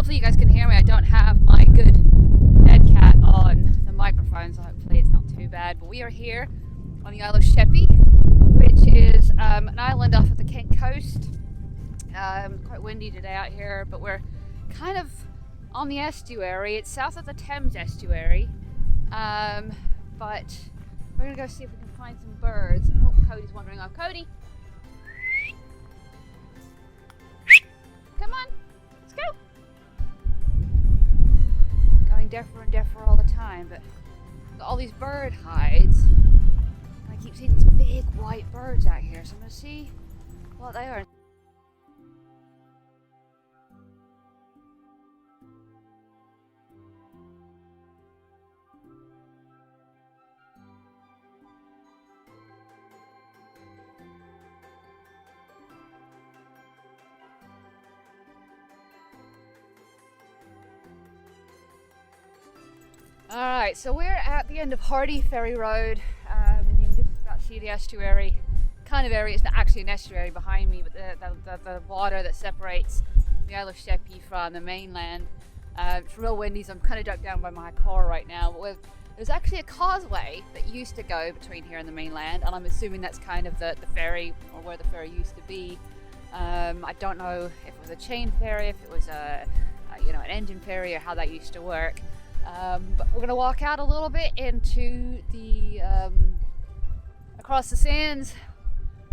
hopefully you guys can hear me. I don't have my good dead cat on the microphone, so hopefully it's not too bad. But we are here on the Isle of Sheppey, which is an island off of the Kent coast. Quite windy today out here, but we're kind of on the estuary. It's south of the Thames estuary, but we're gonna go see if we can find some birds. Oh, Cody's wandering off. Cody, come on, let's go. Going deafer and deafer all the time, but got all these bird hides. I keep seeing these big white birds out here, so I'm gonna see what they are. Alright, so we're at the end of Hardy Ferry Road, and you can just about see the estuary kind of area. It's not actually an estuary behind me, but the water that separates the Isle of Sheppey from the mainland. It's real windy, so I'm kind of ducked down by my car right now. But there's actually a causeway that used to go between here and the mainland, and I'm assuming that's kind of the ferry, or where the ferry used to be. I don't know if it was a chain ferry, if it was an engine ferry, or how that used to work. But we're going to walk out a little bit into the across the sands.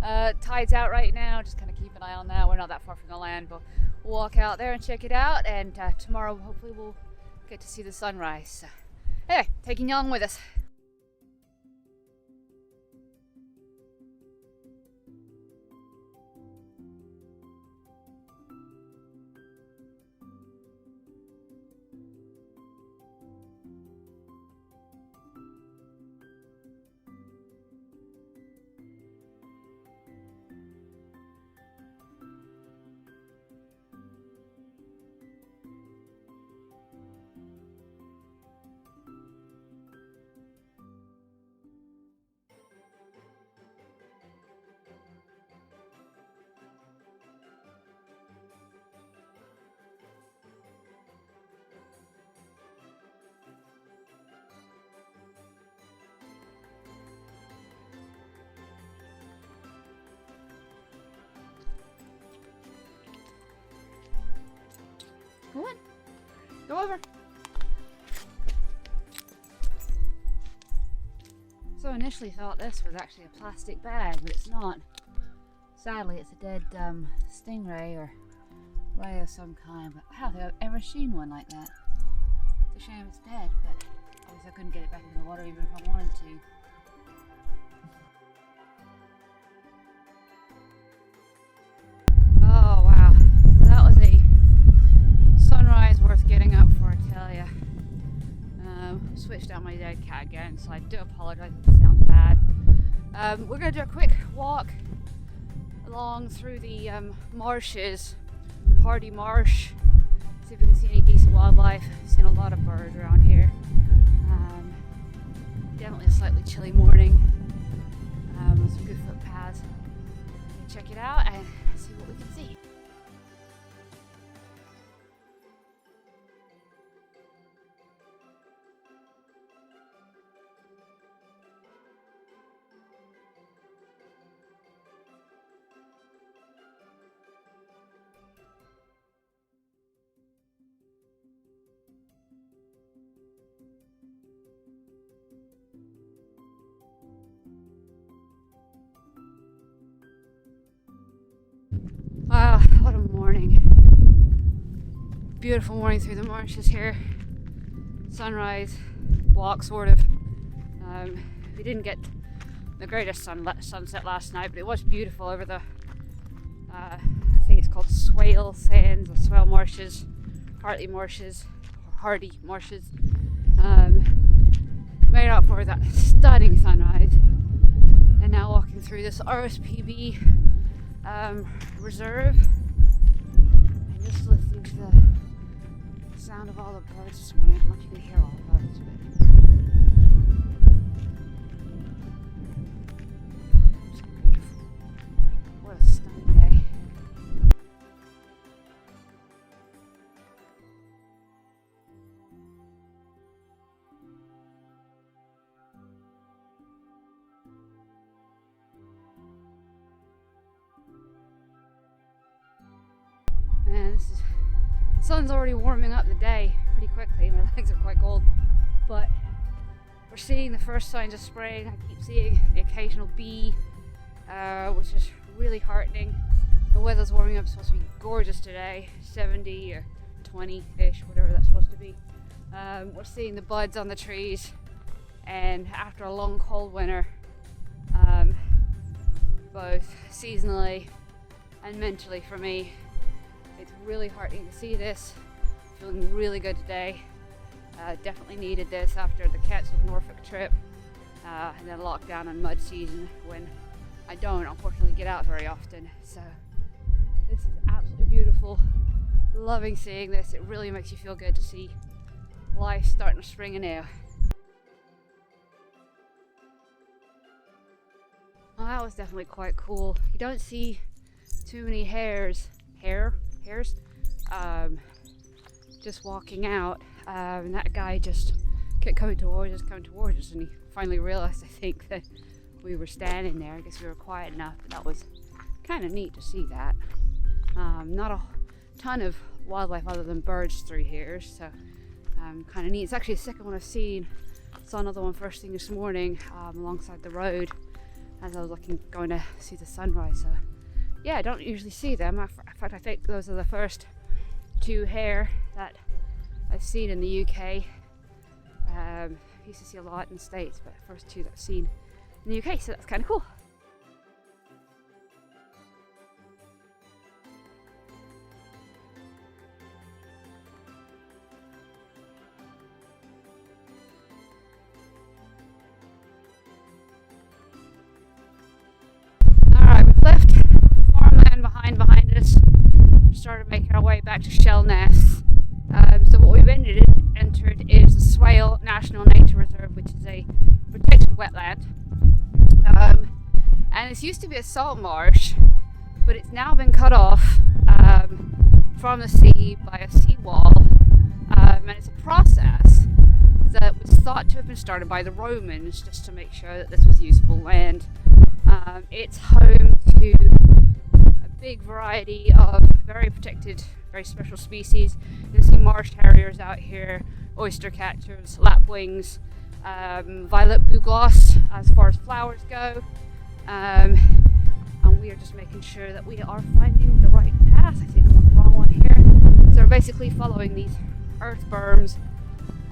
Tide's out right now, just kind of keep an eye on that. We're not that far from the land, but we'll walk out there and check it out, and tomorrow hopefully we'll get to see the sunrise. So, anyway, taking you along with us. Come on, go over. So I initially thought this was actually a plastic bag, but it's not. Sadly, it's a dead stingray or ray of some kind, but I don't think I've ever seen one like that. It's a shame it's dead, but obviously I couldn't get it back into the water even if I wanted to. Oh wow, that was a sunrise worth getting up for, I tell ya. Switched out my dead cat again, so I do apologize if it sounds bad. We're going to do a quick walk along through the marshes, Hardy Marsh, see if we can see any decent wildlife. I've seen a lot of birds around here. Definitely a slightly chilly morning. Some good footpaths. Check it out and see what we can see. Wow, what a morning. Beautiful morning through the marshes here. Sunrise walk, sort of. We didn't get the greatest sunset last night, but it was beautiful over the, I think it's called Swale Sands or Swale Marshes, Hardy Marshes, or Hardy Marshes. Made up for that stunning sunrise. And now walking through this RSPB reserve and just listening to the sound of all the birds this morning. I don't know if you can hear all the birds, but it's beautiful. What a stunning day. sun's already warming up the day pretty quickly. My legs are quite cold, but we're seeing the first signs of spring. I keep seeing the occasional bee, which is really heartening. The weather's warming up. It's supposed to be gorgeous today, 70 or 20-ish, whatever that's supposed to be. We're seeing the buds on the trees, and after a long cold winter, both seasonally and mentally for me, it's really heartening to see this. Feeling really good today. Definitely needed this after the cancelled Norfolk trip, and then lockdown and mud season when I don't unfortunately get out very often. So this is absolutely beautiful. Loving seeing this. It really makes you feel good to see life starting to spring anew. Well, that was definitely quite cool. You don't see too many hares just walking out, and that guy just kept coming towards us, and he finally realized, I think, that we were standing there. I guess we were quiet enough, but that was kind of neat to see that. Not a ton of wildlife other than birds through here, so kind of neat. It's actually the second one I've seen. Saw another one first thing this morning alongside the road as I was going to see the sunrise. So yeah, I don't usually see them. In fact, I think those are the first two hare that I've seen in the UK. Used to see a lot in the States, but the first two that I've seen in the UK, so that's kind of cool. Alright, we've left farmland behind us. Started making our way back to shell nests. So what we've entered is the Swale National Nature Reserve, which is a protected wetland. And it used to be a salt marsh, but it's now been cut off from the sea by a seawall. And it's a process that was thought to have been started by the Romans just to make sure that this was usable land. It's home to a big variety of very protected, very special species. You'll see marsh harriers out here, oyster catchers, lapwings, violet bugloss as far as flowers go. And we are just making sure that we are finding the right path. I think I'm on the wrong one here. So we're basically following these earth berms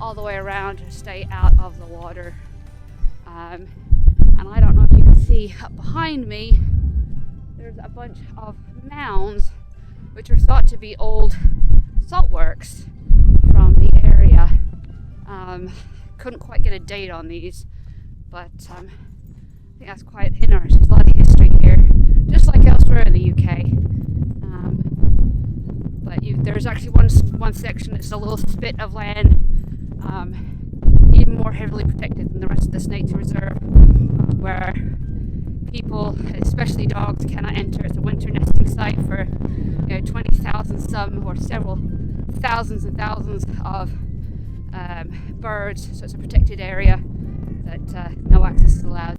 all the way around to stay out of the water. And I don't know if you can see up behind me, there's a bunch of mounds which are thought to be old salt works from the area. Couldn't quite get a date on these, but I think that's quite interesting. There's a lot of history here, just like elsewhere in the UK. But there's actually one section that's a little spit of land, even more heavily protected than the rest of this nature reserve, where people, especially dogs, cannot enter. It's a winter nesting site for 20,000 some or several thousands and thousands of birds. So it's a protected area that no access is allowed.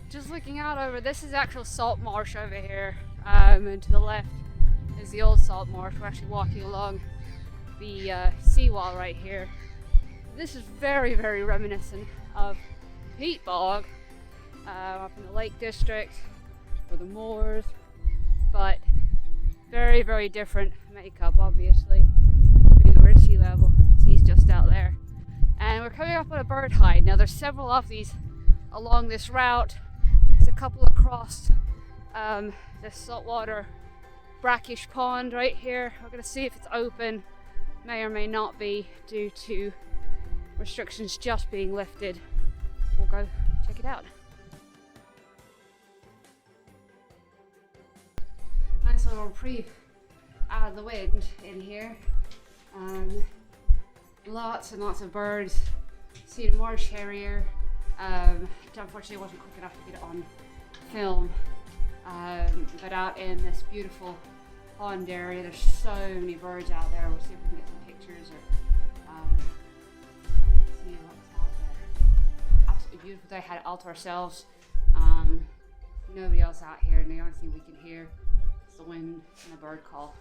Just looking out over, this is actual salt marsh over here, and to the left is the old salt marsh. We're actually walking along the seawall right here. This is very, very reminiscent of peat bog up in the Lake District or the moors, but very, very different makeup, obviously, being over at sea level. Sea's just out there. And we're coming up on a bird hide. Now there's several of these along this route. There's a couple across this saltwater brackish pond right here. We're going to see if it's open. May or may not be due to restrictions just being lifted. We'll go check it out. Nice little reprieve out of the wind in here. Lots and lots of birds. See the marsh harrier. Unfortunately I wasn't quick enough to get it on film. But out in this beautiful pond area, there's so many birds out there. We'll see if we can get some pictures or see what's out beautiful day, had it all to ourselves. Nobody else out here, and the only thing we can hear is the wind and the bird call.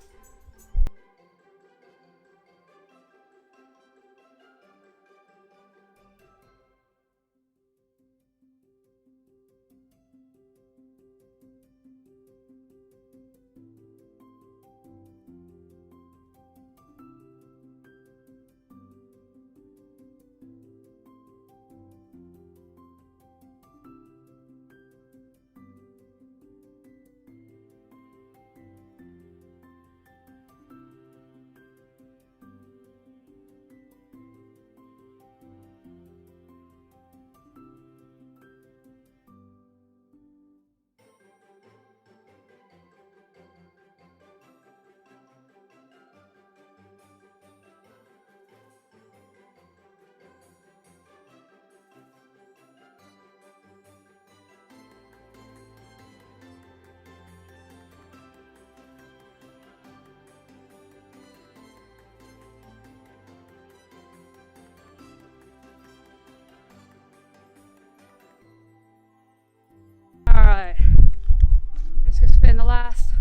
Alright, I'm just going to spend the last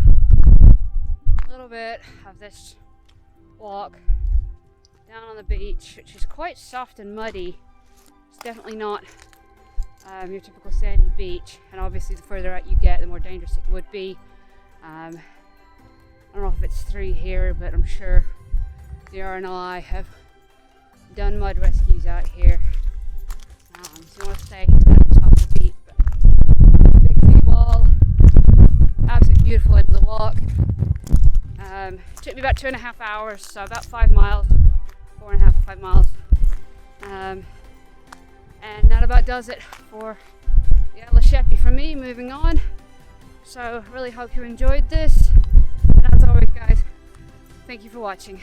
little bit of this walk down on the beach, which is quite soft and muddy. It's definitely not your typical sandy beach, and obviously the further out you get, the more dangerous it would be. I don't know if it's 3 here, but I'm sure the RNLI have done mud rescues out here. So you want to stay at the top of the beach. Absolutely beautiful end of the walk. It took me about 2.5 hours, so about 5 miles, 4.5 to 5 miles. And that about does it for the Sheppey from me. Moving on. So really hope you enjoyed this. And as always, guys, thank you for watching.